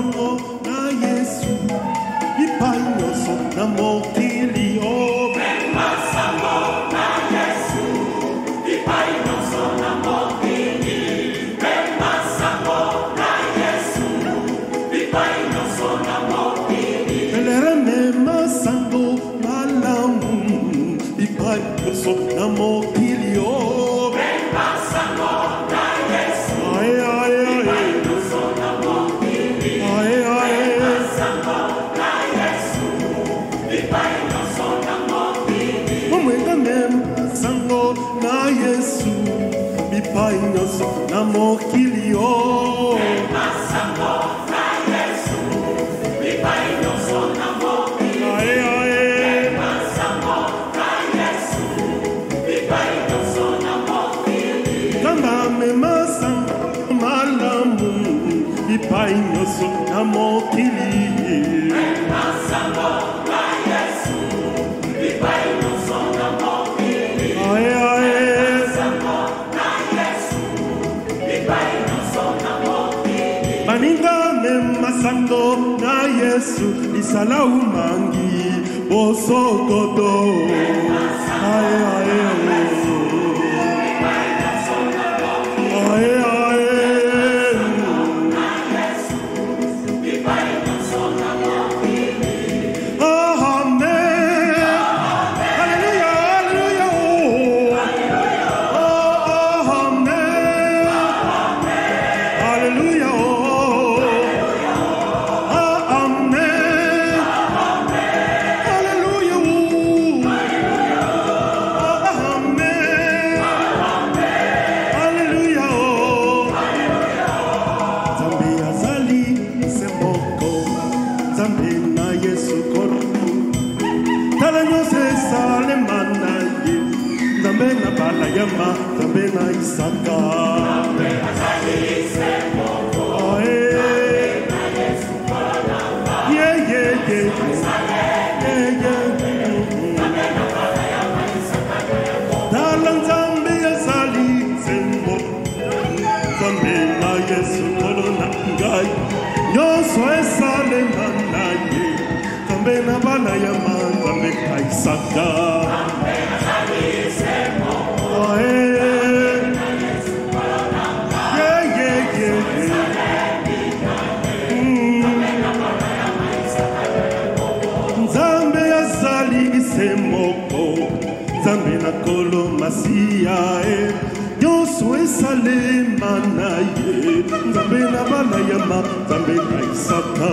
sango na Yesu ipai nyonso na mokili o Mema sango na Yesu ipai nyonso na mokili Mema sango na Yesu ipai nyonso na mokili elere mema sango malamu ipai nyonso na mokili o Mema sango na Yesu ay ay ay nyonso na mokili ay ay Mema sango na Yesu ipai nyonso na mokili omwenga mema sango na Yesu ipai nyonso na mokili o Mema sango na Yesu ipai nyonso na mokili ay ay Mema sango na Yesu ipai nyonso na mokili kamba mema sango malamu ipai nyonso na mokili Mema sango na Yesu ipai nyonso na mokili ay ay sango na Yesu ipai nyonso na mokili baninga mema sango na Yesu lisala umangi bosokoto ay ay ay ay Zambe na Isaka Dalang Zambe azali sembo Zambe na Yesu kolona ngai Nyonso esale manaye Zambe na bana ya Zambe na Isaka Zambe na kolo masia nyonso esale manaye Zambe na bana ya Zambe na Isaka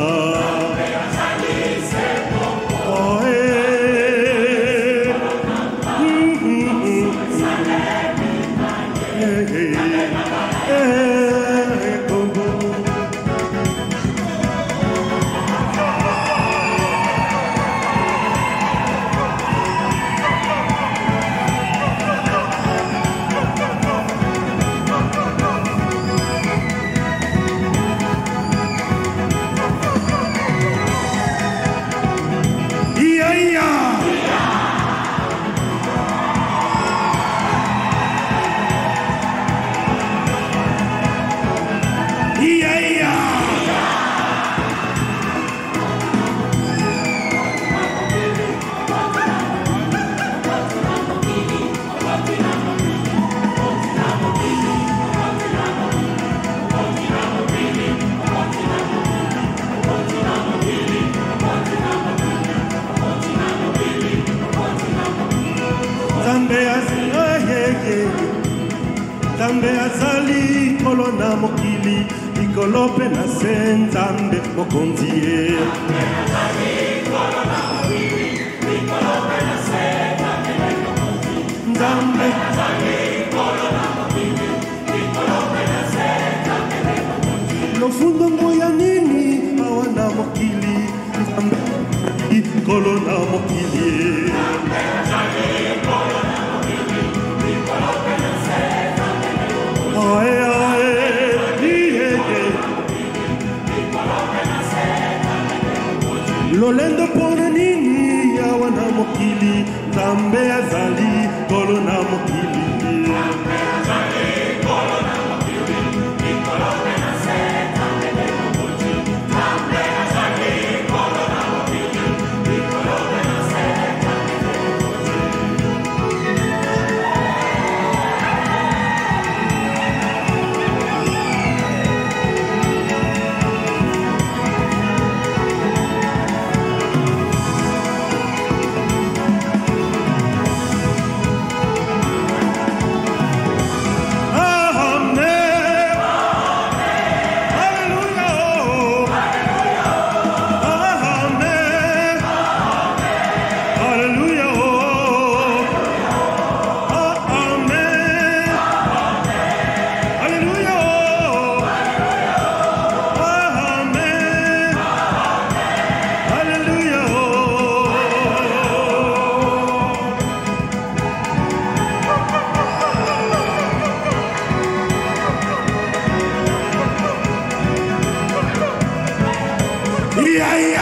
Zambe azali kolona mokili ikolope na sen Zambe mokonzie Zambe azali kolona mokili ikolope na sen Zambe mokonzie lofundo ngoya nini awana mokili Zambe ikolona mokili Zambe azali kolona mokili ikolope na sen Ay, ay, lolendo pona nini ya wana mokili Zambe azali kolona mokili Zambe azali kolona mokili ikolope na se Zambe ya